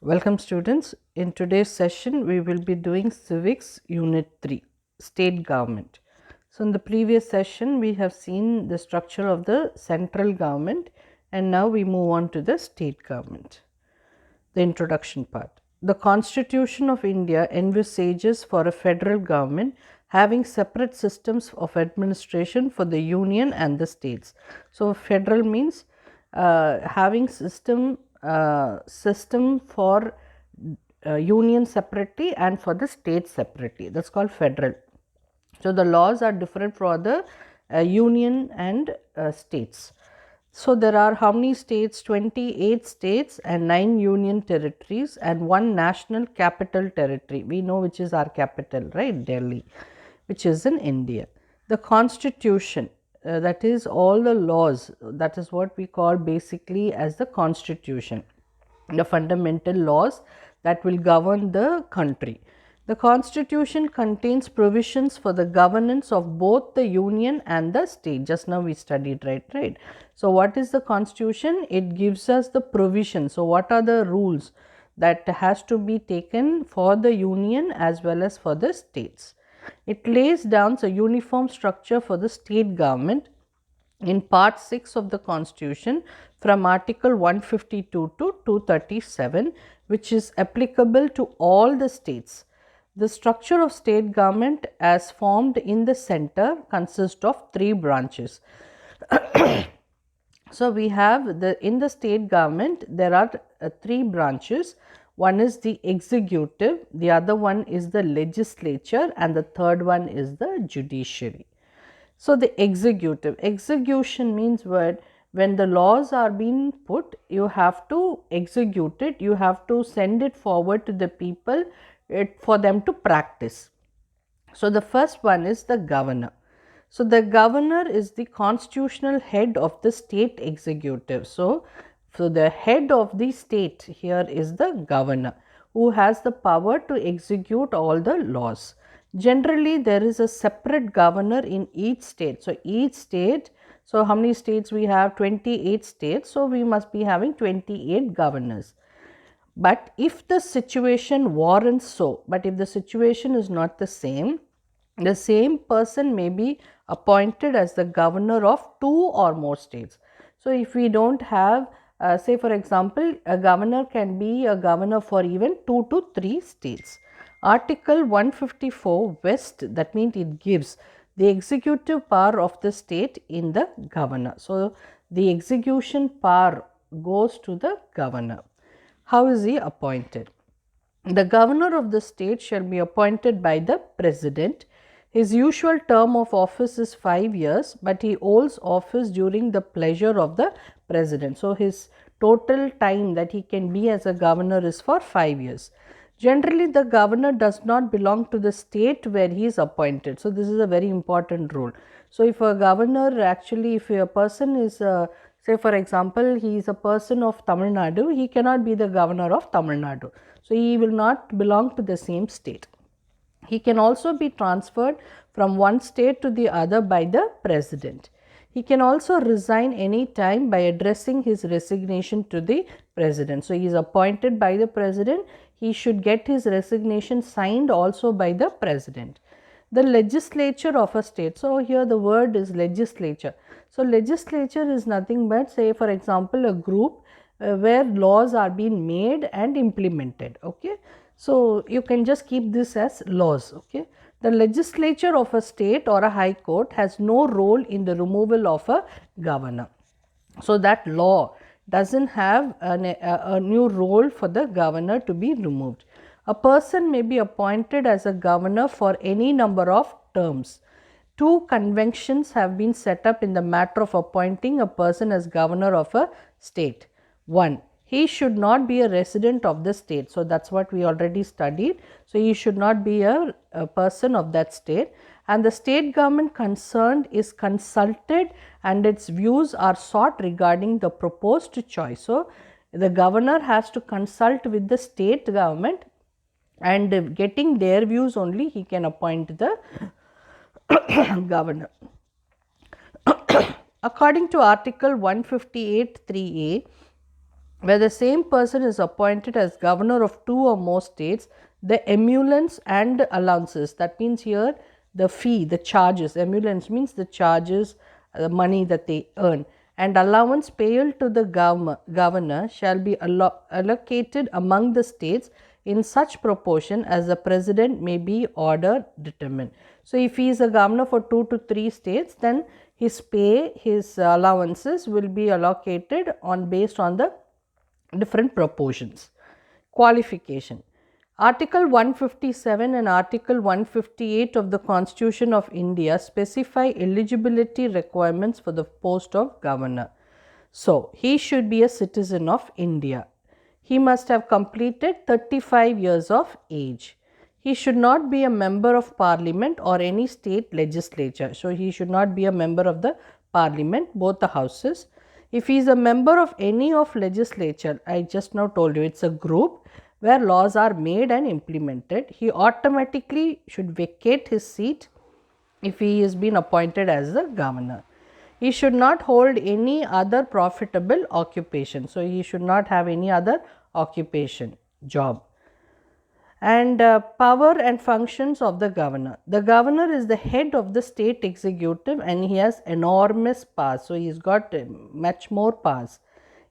Welcome students. In today's session we will be doing civics unit 3 state government. So in the previous session we have seen the structure of the central government and now we move on to the state government. The introduction part. The Constitution of India envisages for a federal government having separate systems of administration for the union and the states. So federal means having system for union separately and for the state separately. That's called federal. So the laws are different for the union and states. So there are how many states? 28 states and 9 union territories and 1 national capital territory. We know which is our capital, right? Delhi, which is in India. The constitution, that is all the laws, that is what we call basically as the constitution, the fundamental laws that will govern the country. The constitution contains provisions for the governance of both the union and the state. Just now we studied, right? So what is the constitution? It gives us the provision. So what are the rules that has to be taken for the union as well as for the states? It lays down a uniform structure for the state government in part 6 of the constitution from article 152 to 237, which is applicable to all the states. The structure of state government as formed in the center consists of 3 branches. So we have in the state government there are 3 branches. One is the executive, the other one is the legislature, and the third one is the judiciary. So the executive, execution means when the laws are being put, you have to execute it, you have to send it forward to the people for them to practice. So the first one is the governor. So the governor is the constitutional head of the state executive. So the head of the state here is the governor, who has the power to execute all the laws. Generally there is a separate governor in each state. So each state, so how many states we have? 28 states. So we must be having 28 governors. But if the situation warrants so, but if the situation is not the same person may be appointed as the governor of 2 or more states. So if we don't have, say for example, a governor can be a governor for even 2 to 3 states. Article 154 West, that means it gives the executive power of the state in the governor. So the execution power goes to the governor. How is he appointed? The governor of the state shall be appointed by the president. His usual term of office is 5 years, but he holds office during the pleasure of the president. So his total time that he can be as a governor is for 5 years. Generally, the governor does not belong to the state where he is appointed. So this is a very important rule. So if a governor actually, if a person is say for example, he is a person of Tamil Nadu, he cannot be the governor of Tamil Nadu. So he will not belong to the same state. He can also be transferred from one state to the other by the president. He can also resign any time by addressing his resignation to the president. So he is appointed by the president. He should get his resignation signed also by the president. The legislature of a state. So here the word is legislature. So legislature is nothing but, say for example, a group where laws are being made and implemented. Okay. So you can just keep this as laws. Okay. The legislature of a state or a high court has no role in the removal of a governor. So that law doesn't have a new role for the governor to be removed. A person may be appointed as a governor for any number of terms. 2 conventions have been set up in the matter of appointing a person as governor of a state. 1. He should not be a resident of the state. So that's what we already studied. So he should not be a person of that state. And the state government concerned is consulted and its views are sought regarding the proposed choice. So the governor has to consult with the state government, and getting their views only he can appoint the governor. According to article 158 3A, Where the same person is appointed as governor of two or more states, the emoluments and allowances, that means here the fee, the charges, emoluments means the charges, the money that they earn, and allowance payable to the governor shall be allocated among the states in such proportion as the president may be order determined. So, if he is a governor for 2 to 3 states, then his pay, his allowances will be allocated on based on the different proportions. Qualification. Article 157 and Article 158 of the Constitution of India specify eligibility requirements for the post of governor. So, he should be a citizen of India. He must have completed 35 years of age. He should not be a member of parliament or any state legislature. So, he should not be a member of the parliament, both the houses. If he is a member of any of legislature, I just now told you it's a group where laws are made and implemented, he automatically should vacate his seat if he is been appointed as the governor. He should not hold any other profitable occupation. So, he should not have any other occupation, job. And power and functions of the governor. The governor is the head of the state executive and he has enormous powers. So, he has got much more powers.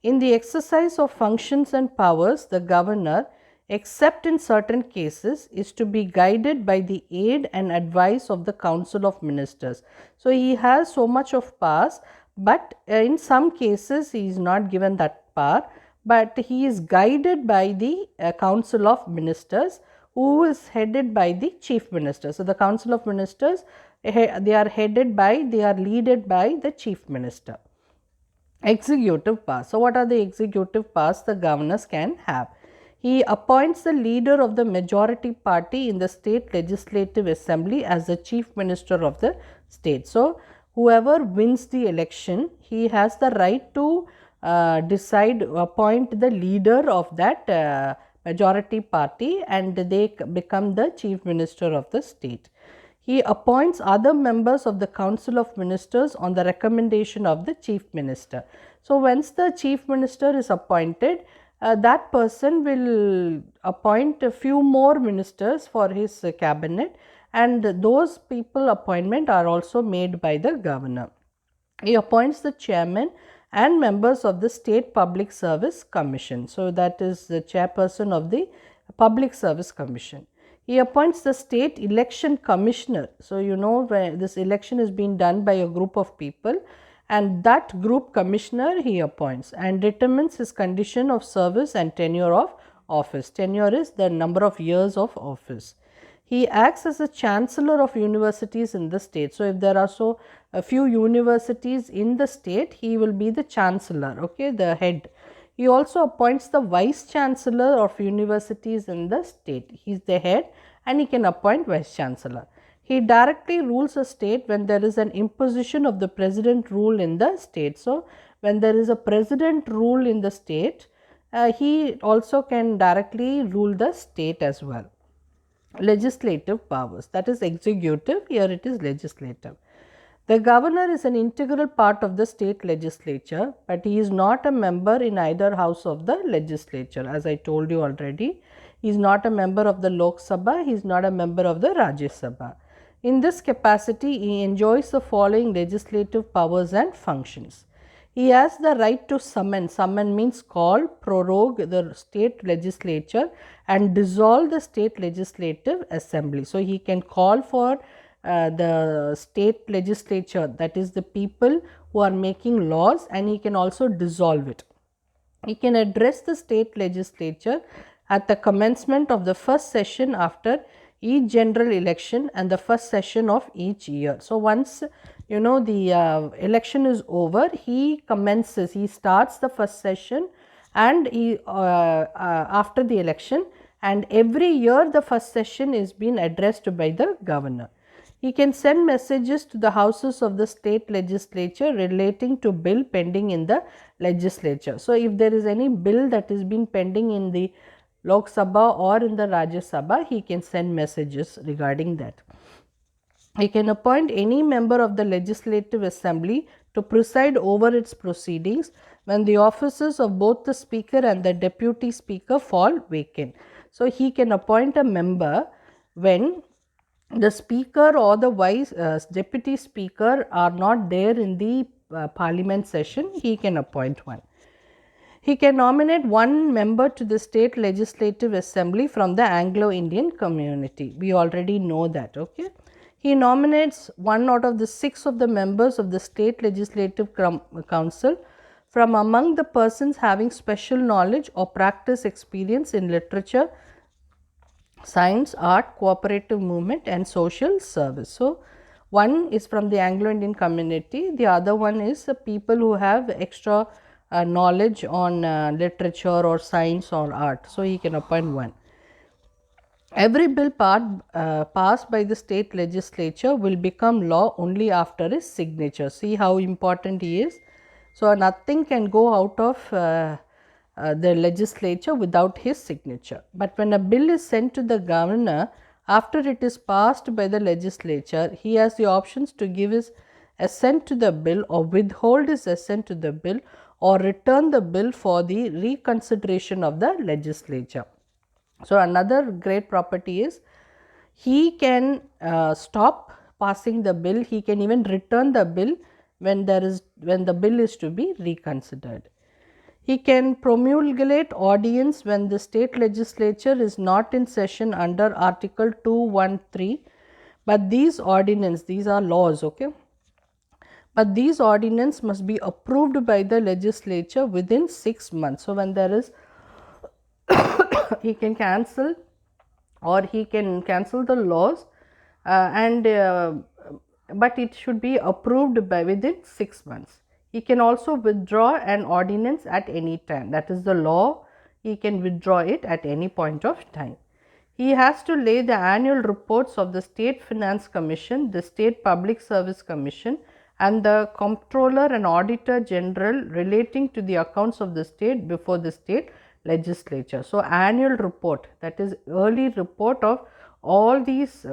In the exercise of functions and powers, the governor, except in certain cases, is to be guided by the aid and advice of the council of ministers. So, he has so much of powers, but in some cases he is not given that power, but he is guided by the council of ministers, who is headed by the chief minister. So, the council of ministers, they are leaded by the chief minister. Executive powers. So, what are the executive powers the governors can have? He appoints the leader of the majority party in the state legislative assembly as the chief minister of the state. So, whoever wins the election, he has the right to appoint the leader of that majority party and they become the chief minister of the state. He appoints other members of the council of ministers on the recommendation of the chief minister. So, once the chief minister is appointed, that person will appoint a few more ministers for his cabinet, and those people appointment are also made by the governor. He appoints the chairman and members of the State Public Service Commission. So, that is the chairperson of the Public Service Commission. He appoints the State Election Commissioner. So, you know, this election is being done by a group of people, and that group commissioner he appoints and determines his condition of service and tenure of office. Tenure is the number of years of office. He acts as a chancellor of universities in the state. So, if there are a few universities in the state, he will be the chancellor, okay, the head. He also appoints the vice chancellor of universities in the state. He is the head and he can appoint vice chancellor. He directly rules a state when there is an imposition of the president rule in the state. So, when there is a president rule in the state, he also can directly rule the state as well. Legislative powers, that is executive, here it is legislative. The governor is an integral part of the state legislature, but he is not a member in either house of the legislature. As I told you already, he is not a member of the Lok Sabha, he is not a member of the Rajya Sabha. In this capacity, he enjoys the following legislative powers and functions. He has the right to summon means call, prorogue the state legislature and dissolve the state legislative assembly. So, he can call for the state legislature, that is the people who are making laws, and he can also dissolve it. He can address the state legislature at the commencement of the first session after each general election and the first session of each year. So, once you know the election is over, he starts the first session and after the election, and every year the first session is being addressed by the governor. He can send messages to the houses of the state legislature relating to bill pending in the legislature. So, if there is any bill that is being pending in the Lok Sabha or in the Rajya Sabha, he can send messages regarding that. He can appoint any member of the legislative assembly to preside over its proceedings when the offices of both the speaker and the deputy speaker fall vacant. So he can appoint a member when the speaker or the vice deputy speaker are not there in the parliament session. He can appoint one. He can nominate one member to the state legislative assembly from the Anglo-Indian community. We already know that, okay. He nominates one out of the 6 of the members of the state legislative council from among the persons having special knowledge or practice experience in literature, science, art, cooperative movement and social service. So, one is from the Anglo-Indian community, the other one is people who have extra knowledge on literature or science or art. So, he can appoint one. Every bill passed by the state legislature will become law only after his signature. See how important he is. So, nothing can go out of the legislature without his signature. But when a bill is sent to the governor after it is passed by the legislature, he has the options to give his assent to the bill or withhold his assent to the bill or return the bill for the reconsideration of the legislature. So, another great property is he can stop passing the bill, he can even return the bill when the bill is to be reconsidered. He can promulgate ordinance when the state legislature is not in session under Article 213, but these ordinances, these are laws, okay. But these ordinances must be approved by the legislature within 6 months. So, when there is he can cancel or he can cancel the laws but it should be approved by within 6 months. He can also withdraw an ordinance at any time, that is the law, he can withdraw it at any point of time. He has to lay the annual reports of the State Finance Commission, the State Public Service Commission and the Comptroller and Auditor General relating to the accounts of the state before the state legislature. So, annual report, that is yearly report of all these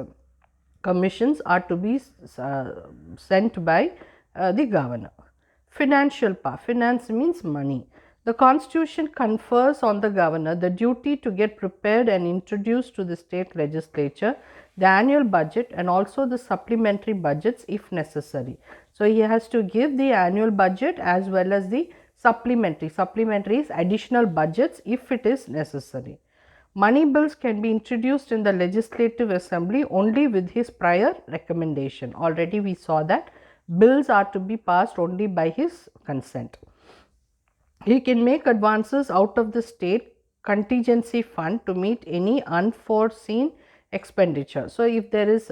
commissions are to be sent by the governor. Financial power, finance means money. The constitution confers on the governor the duty to get prepared and introduce to the state legislature the annual budget and also the supplementary budgets if necessary. So, he has to give the annual budget as well as the supplementary. Supplementary is additional budgets if it is necessary. Money bills can be introduced in the legislative assembly only with his prior recommendation. Already we saw that bills are to be passed only by his consent. He can make advances out of the state contingency fund to meet any unforeseen expenditure. So, if there is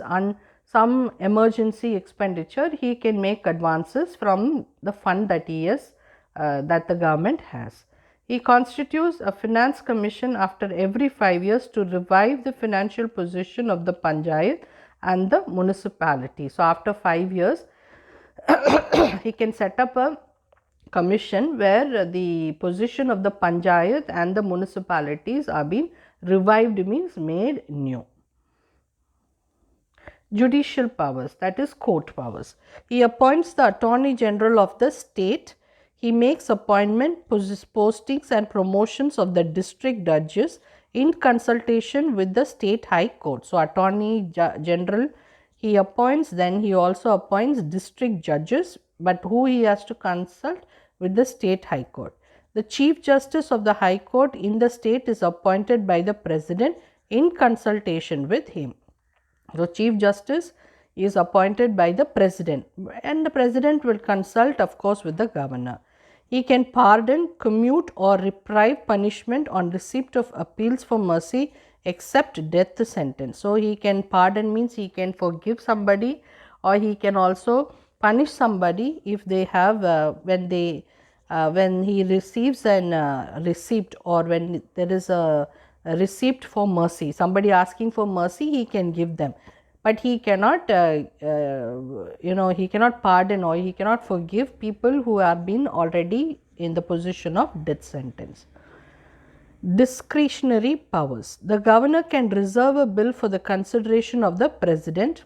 some emergency expenditure, he can make advances from the fund that he has that the government has. He constitutes a finance commission after every 5 years to revive the financial position of the panchayat and the municipality. So, after 5 years he can set up a commission where the position of the panchayat and the municipalities are being revived, means made new. Judicial powers, that is court powers. He appoints the Attorney General of the state. He makes appointment, postings and promotions of the district judges in consultation with the state high court. So, Attorney General he appoints, then he also appoints district judges, but who he has to consult with the state high court. The Chief Justice of the High Court in the state is appointed by the President in consultation with him. So, Chief Justice is appointed by the President and the President will consult of course with the Governor. He can pardon, commute or reprieve punishment on receipt of appeals for mercy except death sentence. So, he can pardon means he can forgive somebody or he can also punish somebody if they have when he receives an receipt or when there is a receipt for mercy, somebody asking for mercy, he can give them, but he cannot he cannot pardon or he cannot forgive people who have been already in the position of death sentence. Discretionary powers. The governor can reserve a bill for the consideration of the President.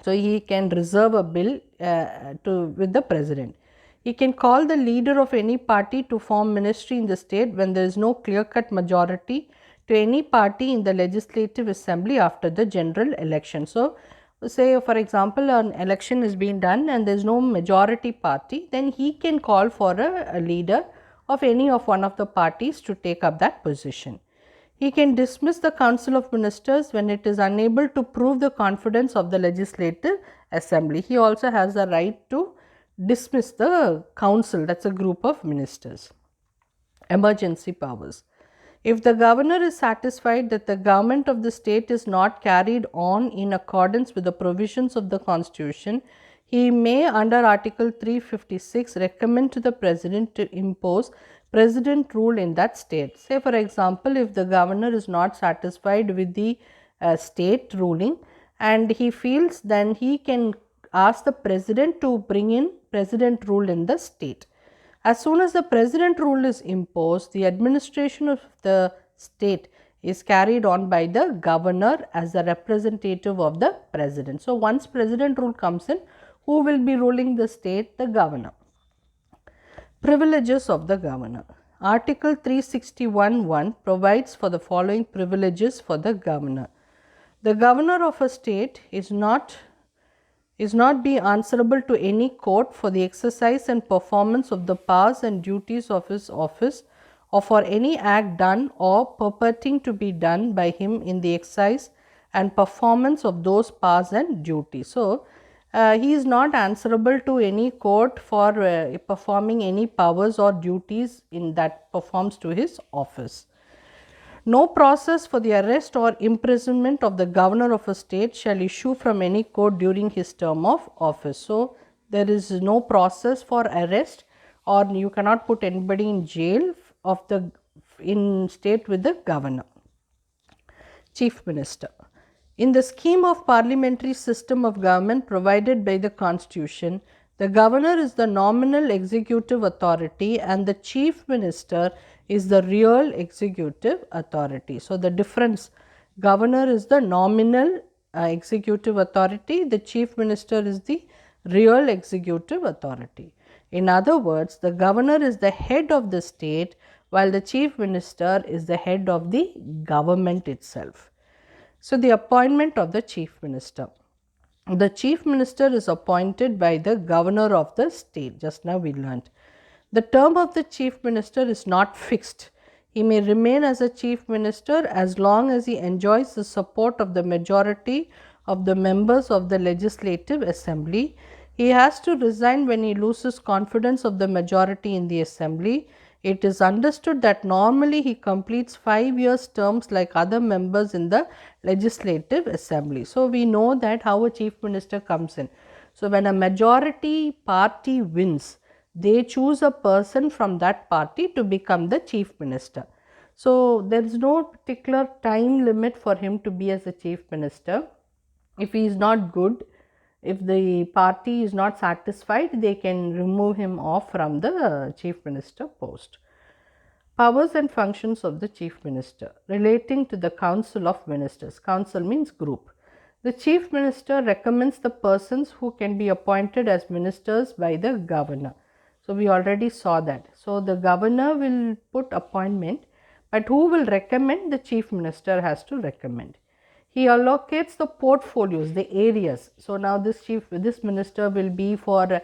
So he can reserve a bill with the president. He can call the leader of any party to form ministry in the state when there is no clear-cut majority to any party in the legislative assembly after the general election. So say for example an election is being done and there is no majority party, then he can call for a leader of any of one of the parties to take up that position. He can dismiss the Council of Ministers when it is unable to prove the confidence of the Legislative Assembly. He also has the right to dismiss the council, that's a group of ministers. Emergency powers. If the governor is satisfied that the government of the state is not carried on in accordance with the provisions of the constitution, he may under Article 356 recommend to the president to impose president rule in that state. Say for example, if the governor is not satisfied with the state ruling and he feels, then he can ask the president to bring in president rule in the state. As soon as the president rule is imposed, the administration of the state is carried on by the governor as the representative of the president. So once president rule comes in, who will be ruling the state? The governor. Privileges of the governor. Article 361(1) provides for the following privileges for the governor. The governor of a state is not be answerable to any court for the exercise and performance of the powers and duties of his office or for any act done or purporting to be done by him in the exercise and performance of those powers and duties. So, he is not answerable to any court for performing any powers or duties in that performs to his office. No process for the arrest or imprisonment of the governor of a state shall issue from any court during his term of office. So, there is no process for arrest, or you cannot put anybody in jail in state with the governor. Chief Minister. In the scheme of parliamentary system of government provided by the Constitution, the governor is the nominal executive authority and the chief minister is the real executive authority. So, the difference, governor is the nominal executive authority, the chief minister is the real executive authority. In other words, the governor is the head of the state while the chief minister is the head of the government itself. So, the appointment of the chief minister. The chief minister is appointed by the governor of the state. Just now we learnt. The term of the chief minister is not fixed. He may remain as a chief minister as long as he enjoys the support of the majority of the members of the legislative assembly. He has to resign when he loses confidence of the majority in the assembly. It is understood that normally he completes 5 years terms like other members in the legislative assembly. So, we know that how a chief minister comes in. So, when a majority party wins, they choose a person from that party to become the chief minister. So, there is no particular time limit for him to be as a chief minister. If he is not good, if the party is not satisfied, they can remove him off from the chief minister post. Powers and functions of the chief minister relating to the council of ministers. Council means group. The chief minister recommends the persons who can be appointed as ministers by the governor. So, we already saw that. So, the governor will put appointment, but who will recommend? The chief minister has to recommend. He allocates the portfolios, the areas. So, now this minister will be for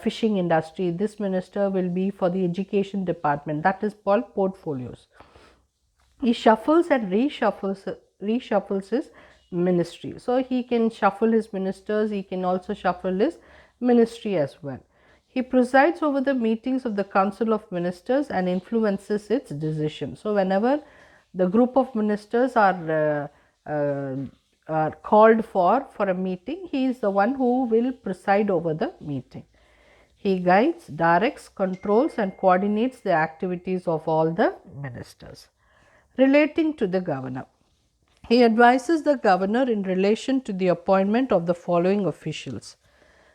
fishing industry, this minister will be for the education department, that is called portfolios. He shuffles and reshuffles his ministry. So, he can shuffle his ministers, he can also shuffle his ministry as well. He presides over the meetings of the Council of Ministers and influences its decisions. So, whenever the group of ministers are called for a meeting, he is the one who will preside over the meeting. He guides, directs, controls and coordinates the activities of all the ministers. Relating to the governor. He advises the governor in relation to the appointment of the following officials.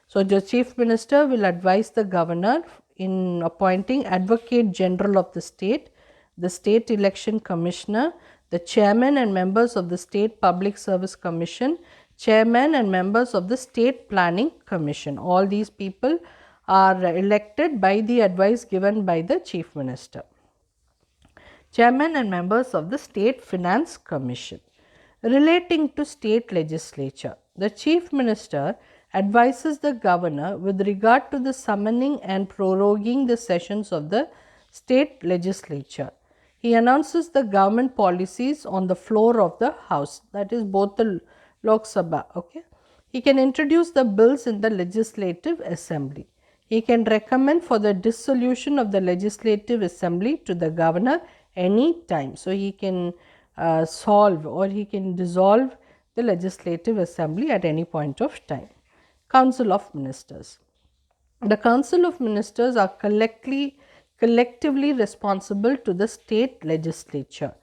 So, the chief minister will advise the governor in appointing advocate general of the state election commissioner, the chairman and members of the State Public Service Commission, chairman and members of the State Planning Commission. All these people are elected by the advice given by the Chief Minister. Chairman and members of the State Finance Commission. Relating to state legislature, the Chief Minister advises the Governor with regard to the summoning and proroguing the sessions of the state legislature. He announces the government policies on the floor of the House, that is both the Lok Sabha. Okay? He can introduce the bills in the Legislative Assembly. He can recommend for the dissolution of the Legislative Assembly to the Governor any time. So, he can solve or he can dissolve the Legislative Assembly at any point of time. Council of Ministers. The Council of Ministers are collectively responsible to the state legislature.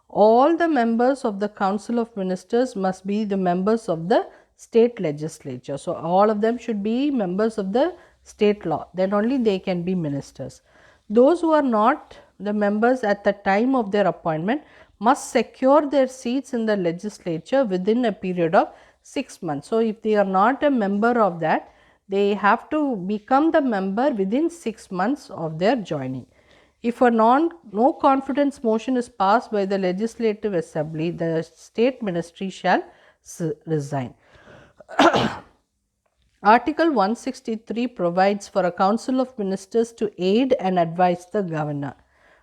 All the members of the Council of Ministers must be the members of the state legislature. So, all of them should be members of the state law, then only they can be ministers. Those who are not the members at the time of their appointment must secure their seats in the legislature within a period of 6 months. So, if they are not a member of that, they have to become the member within 6 months of their joining. If a no confidence motion is passed by the Legislative Assembly, the state ministry shall resign. Article 163 provides for a council of ministers to aid and advise the governor.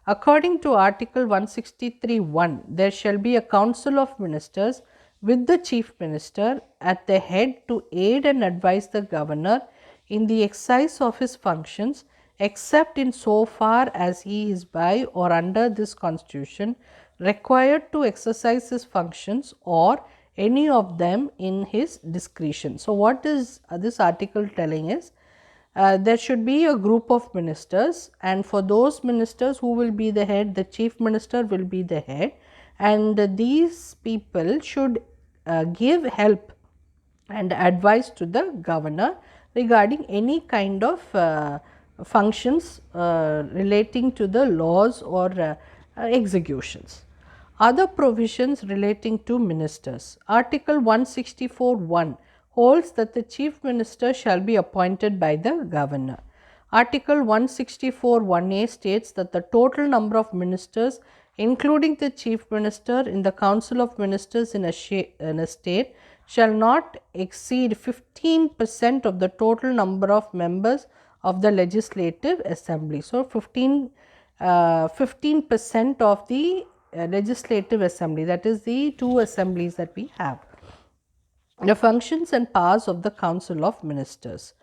According to Article 163(1), there shall be a council of ministers with the chief minister at the head to aid and advise the governor in the exercise of his functions, except in so far as he is by or under this constitution required to exercise his functions or any of them in his discretion. So, what is this article telling is there should be a group of ministers, and for those ministers, who will be the head? The chief minister will be the head, and these people should give help and advice to the governor regarding any kind of functions relating to the laws or executions. Other provisions relating to ministers. Article 164(1) holds that the chief minister shall be appointed by the governor. Article 164(1)(a) states that the total number of ministers, including the chief minister, in the council of ministers in a state shall not exceed 15% of the total number of members of the legislative assembly. So, 15% of the legislative assembly, that is the two assemblies that we have. The functions and powers of the council of ministers.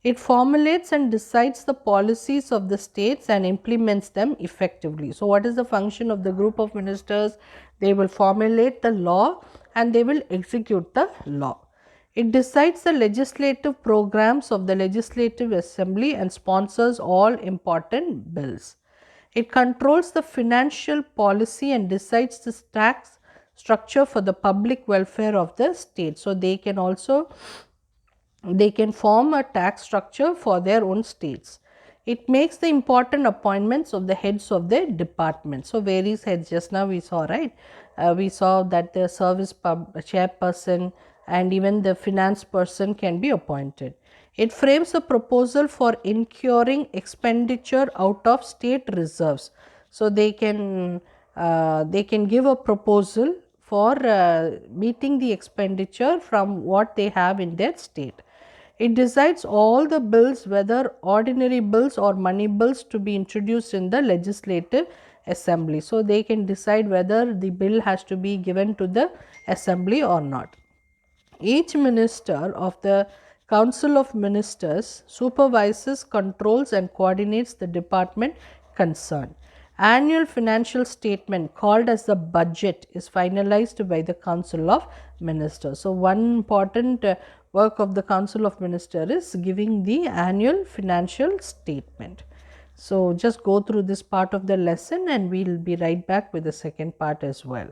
It formulates and decides the policies of the states and implements them effectively. So, what is the function of the group of ministers? They will formulate the law and they will execute the law. It decides the legislative programs of the legislative assembly and sponsors all important bills. It controls the financial policy and decides the tax structure for the public welfare of the state. So, they can form a tax structure for their own states. It makes the important appointments of the heads of their department. So, various heads, just now we saw, right? We saw that the service chairperson and even the finance person can be appointed. It frames a proposal for incurring expenditure out of state reserves. So, they can give a proposal for meeting the expenditure from what they have in their state. It decides all the bills, whether ordinary bills or money bills, to be introduced in the legislative assembly. So, they can decide whether the bill has to be given to the assembly or not. Each minister of the Council of Ministers supervises, controls and coordinates the department concerned. Annual financial statement, called as the budget, is finalized by the Council of Ministers. So, one important work of the Council of Ministers is giving the annual financial statement. So, just go through this part of the lesson and we will be right back with the second part as well.